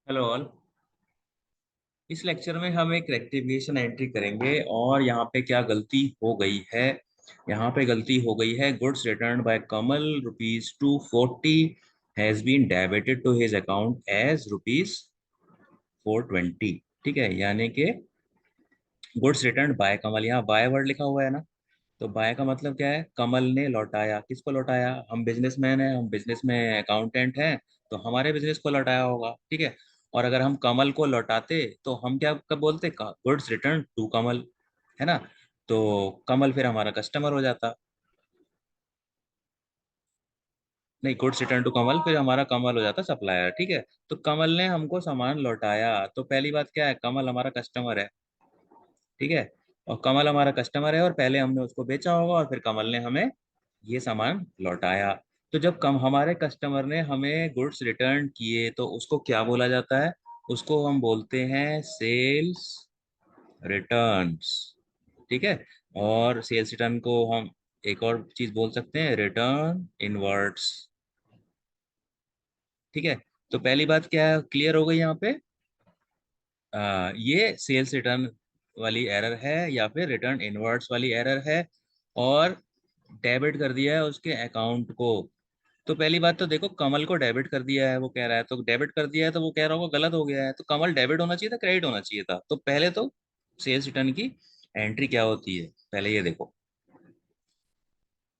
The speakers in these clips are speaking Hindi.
Hello all. इस लेक्चर में हम एक रेक्टिफिकेशन एंट्री करेंगे और यहाँ पे क्या गलती हो गई है। यहाँ पे गलती हो गई है, goods return by Kamal ₹240 has been debited to his account as ₹420। ठीक है, यानी कि गुड्स रिटर्न बाय कमल, यहाँ बाय वर्ड लिखा हुआ है ना। तो बाय का मतलब क्या है, कमल ने लौटाया। किसको लौटाया? हम बिजनेसमैन हैं, हम बिजनेस में अकाउंटेंट हैं, तो हमारे बिजनेस को लौटाया होगा। ठीक है। और अगर हम कमल को लौटाते तो हम क्या कब बोलते? गुड्स रिटर्न टू कमल, है ना। तो कमल फिर हमारा कस्टमर हो जाता। नहीं, गुड्स रिटर्न टू कमल फिर हमारा कमल हो जाता सप्लायर। ठीक है। तो कमल ने हमको सामान लौटाया, तो पहली बात क्या है, कमल हमारा कस्टमर है। ठीक है। और कमल हमारा कस्टमर है और पहले हमने उसको बेचा होगा और फिर कमल ने हमें ये सामान लौटाया। तो जब कम हमारे कस्टमर ने हमें गुड्स रिटर्न किए तो उसको क्या बोला जाता है? उसको हम बोलते हैं सेल्स रिटर्न्स। ठीक है। और सेल्स रिटर्न को हम एक और चीज बोल सकते हैं, रिटर्न इनवर्ट्स। ठीक है। तो पहली बात क्या क्लियर हो गई यहाँ पे? ये सेल्स रिटर्न वाली एरर है या फिर रिटर्न इनवर्ट्स वाली एरर है। और डेबिट कर दिया है उसके अकाउंट को। तो पहली बात तो देखो, कमल को डेबिट कर दिया है, वो कह रहा है, तो डेबिट कर दिया है तो वो कह रहा होगा गलत हो गया है। तो कमल डेबिट होना चाहिए था, क्रेडिट होना चाहिए था। तो पहले तो सेल्स रिटर्न की एंट्री क्या होती है, पहले ये देखो।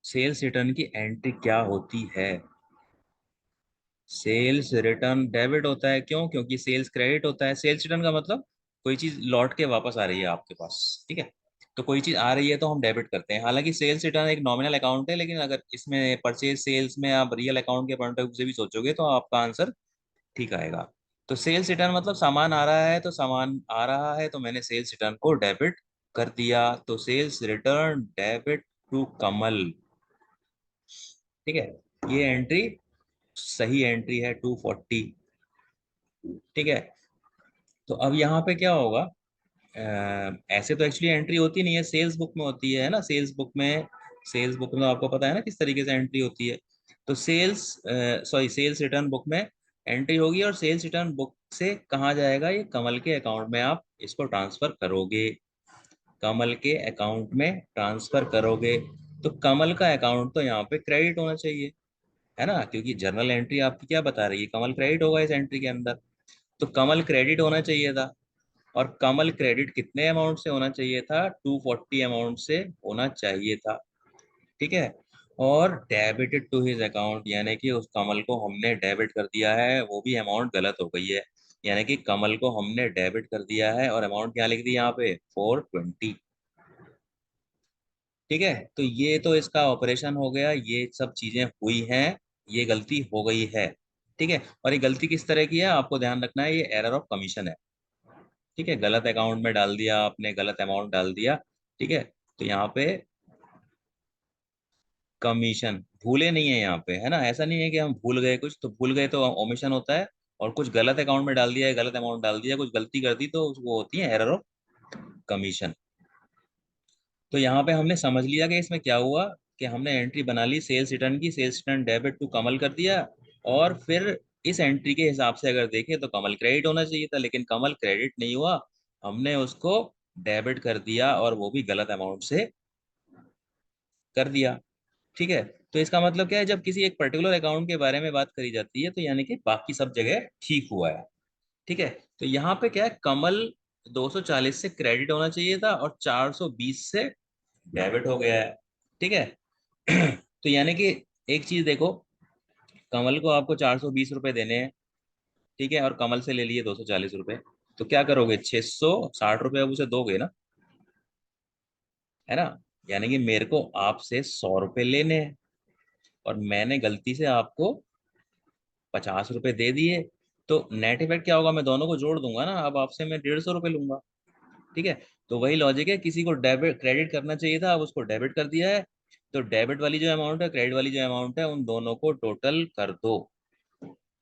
सेल्स रिटर्न की एंट्री क्या होती है? सेल्स रिटर्न डेबिट होता है। क्यों? क्योंकि सेल्स क्रेडिट होता है। सेल्स रिटर्न का मतलब कोई चीज लौट के वापस आ रही है आपके पास। ठीक है। तो कोई चीज आ रही है तो हम डेबिट करते हैं। हालांकि सेल्स रिटर्न एक नॉमिनल अकाउंट है, लेकिन अगर इसमें परचेज सेल्स में आप रियल अकाउंट के पॉइंट ऑफ व्यू से भी सोचोगे तो आपका आंसर ठीक आएगा। तो सेल्स रिटर्न मतलब सामान आ रहा है, तो सामान आ रहा है तो मैंने सेल्स रिटर्न को डेबिट कर दिया। तो सेल्स रिटर्न डेबिट टू कमल। ठीक है। ये एंट्री सही एंट्री है, 240। ठीक है। तो अब यहाँ पे क्या होगा? ऐसे तो एक्चुअली एंट्री होती नहीं है, सेल्स बुक में होती है ना। सेल्स बुक में आपको पता है ना किस तरीके से एंट्री होती है। तो सेल्स रिटर्न बुक में एंट्री होगी और सेल्स रिटर्न बुक से कहाँ जाएगा? ये कमल के अकाउंट में आप इसको ट्रांसफर करोगे। कमल के अकाउंट में ट्रांसफर करोगे। तो कमल का अकाउंट तो यहाँ पे क्रेडिट होना चाहिए, है ना, क्योंकि जर्नल एंट्री आपकी क्या बता रही है, कमल क्रेडिट होगा इस एंट्री के अंदर। तो कमल क्रेडिट होना चाहिए था। और कमल क्रेडिट कितने अमाउंट से होना चाहिए था? 240 अमाउंट से होना चाहिए था। ठीक है। और डेबिटेड टू हिज अकाउंट, यानी कि उस कमल को हमने डेबिट कर दिया है, वो भी अमाउंट गलत हो गई है। यानी कि कमल को हमने डेबिट कर दिया है और अमाउंट क्या लिख दी यहाँ पे? 420। ठीक है। तो ये तो इसका ऑपरेशन हो गया, ये सब चीजें हुई हैं, ये गलती हो गई है। ठीक है। और ये गलती किस तरह की है आपको ध्यान रखना है, ये एरर ऑफ कमीशन है। ठीक है, गलत अकाउंट में डाल दिया आपने, गलत अमाउंट डाल दिया। ठीक है। तो यहाँ पे कमीशन भूले नहीं है यहाँ पे, है ना। ऐसा नहीं है कि हम भूल गए कुछ, तो भूल गए तो ओमिशन होता है। और कुछ गलत अकाउंट में डाल दिया है, गलत अमाउंट डाल दिया, कुछ गलती कर दी, तो वो होती है एरर ऑफ कमीशन। तो यहाँ पे हमने समझ लिया कि इसमें क्या हुआ, कि हमने एंट्री बना ली सेल्स रिटर्न की, सेल्स रिटर्न डेबिट टू कमल कर दिया। और फिर इस एंट्री के हिसाब से अगर देखें तो कमल क्रेडिट होना चाहिए था, लेकिन कमल क्रेडिट नहीं हुआ, हमने उसको डेबिट कर दिया और वो भी गलत अमाउंट से कर दिया। ठीक है। तो इसका मतलब क्या है, जब किसी एक पर्टिकुलर अकाउंट के बारे में बात करी जाती है तो यानी कि बाकी सब जगह ठीक हुआ है। ठीक है। तो यहाँ पे क्या है, कमल 240 से क्रेडिट होना चाहिए था और 420 से डेबिट हो गया है। ठीक है। तो यानी कि एक चीज देखो, कमल को आपको 420 रुपए देने हैं। ठीक है। और कमल से ले लिए 240 रुपए। तो क्या करोगे, 660 रुपये अब उसे दोगे ना, है ना। यानी कि मेरे को आपसे 100 रुपये लेने हैं और मैंने गलती से आपको 50 रुपये दे दिए। तो नेट इफेक्ट क्या होगा, मैं दोनों को जोड़ दूंगा ना, अब आपसे मैं 150 रुपये लूंगा। ठीक है। तो वही लॉजिक है, किसी को डेबिट क्रेडिट करना चाहिए था, अब उसको डेबिट कर दिया है। तो डेबिट वाली जो अमाउंट है, क्रेडिट वाली जो अमाउंट है, उन दोनों को टोटल कर दो।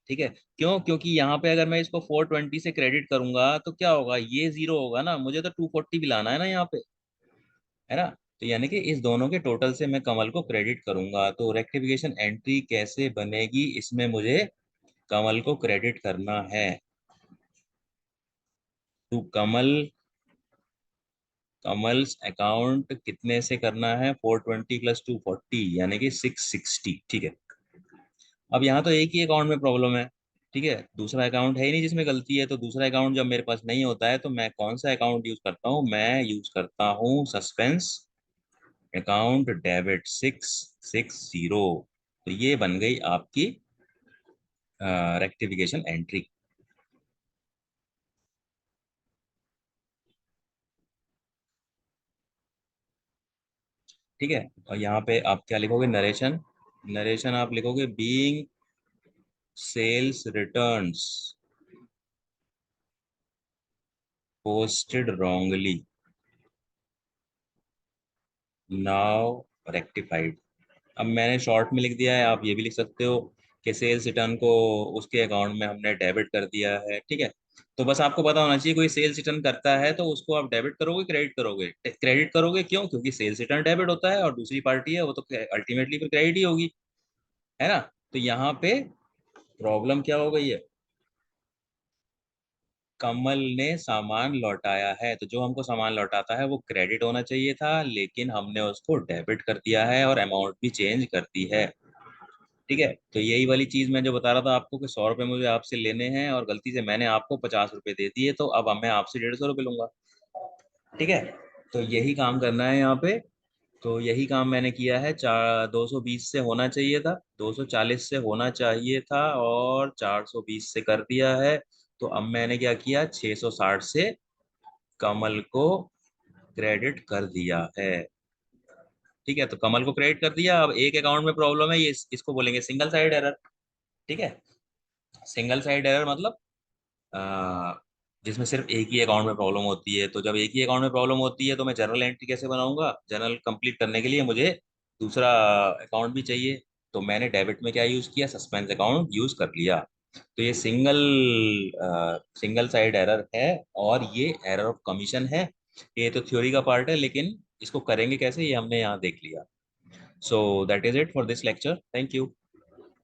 ठीक है। क्यों? क्योंकि यहाँ पे अगर मैं इसको 420 से क्रेडिट करूंगा तो क्या होगा, ये जीरो होगा ना, मुझे तो 240 भी लाना है ना यहाँ पे, है ना। तो यानी कि इस दोनों के टोटल से मैं कमल को क्रेडिट करूंगा। तो रेक्टिफिकेशन एंट्री कैसे बनेगी, इसमें मुझे कमल को क्रेडिट करना है। टू कमल, कमल्स अकाउंट कितने से करना है, 420 प्लस 240 यानी कि 660। ठीक है, अब यहाँ तो एक ही अकाउंट में प्रॉब्लम है। ठीक है, दूसरा अकाउंट है ही नहीं जिसमें गलती है, तो दूसरा अकाउंट जब मेरे पास नहीं होता है तो मैं कौन सा अकाउंट यूज करता हूँ, मैं यूज करता हूँ सस्पेंस अकाउंट डेबिट 660। तो ये बन गई आपकी रेक्टिफिकेशन एंट्री। ठीक है, और यहाँ पे आप क्या लिखोगे, नरेशन, नरेशन आप लिखोगे being sales returns posted wrongly now rectified. अब मैंने शॉर्ट में लिख दिया है, आप ये भी लिख सकते हो कि सेल्स रिटर्न को उसके अकाउंट में हमने डेबिट कर दिया है। ठीक है, तो बस आपको पता होना चाहिए कोई सेल्स रिटर्न करता है तो उसको आप डेबिट करोगे क्रेडिट करोगे, क्रेडिट करोगे क्यों, क्योंकि सेल्स रिटर्न डेबिट होता है और दूसरी पार्टी है वो तो अल्टीमेटली फिर क्रेडिट ही होगी, है ना। तो यहाँ पे प्रॉब्लम क्या हो गई है, कमल ने सामान लौटाया है, तो जो हमको सामान लौटाता है वो क्रेडिट होना चाहिए था, लेकिन हमने उसको डेबिट कर दिया है और अमाउंट भी चेंज कर दी है। ठीक है, तो यही वाली चीज मैं जो बता रहा था आपको कि 100 रुपये मुझे आपसे लेने हैं और गलती से मैंने आपको 50 रुपये दे दिए, तो अब मैं आपसे 150 रुपये लूंगा। ठीक है, तो यही काम करना है यहाँ पे। तो यही काम मैंने किया है, 220 से होना चाहिए था, 240 से होना चाहिए था और 420 से कर दिया है। तो अब मैंने क्या किया, 660 से कमल को क्रेडिट कर दिया है। ठीक है, तो कमल को क्रेडिट कर दिया। अब एक अकाउंट में प्रॉब्लम है, ये इसको बोलेंगे सिंगल साइड एरर। ठीक है, सिंगल साइड एरर मतलब अ, जिसमें सिर्फ एक ही अकाउंट में प्रॉब्लम होती है। तो जब एक ही अकाउंट में प्रॉब्लम होती है तो मैं जर्नल एंट्री कैसे बनाऊंगा, जर्नल कंप्लीट करने के लिए मुझे दूसरा अकाउंट भी चाहिए। तो मैंने डेबिट में क्या यूज किया, सस्पेंस अकाउंट यूज कर लिया। तो ये सिंगल साइड एरर है और ये एरर ऑफ कमीशन है। ये तो थ्योरी का पार्ट है, लेकिन इसको करेंगे कैसे ये हमने यहाँ देख लिया। So that is it for this lecture, thank you.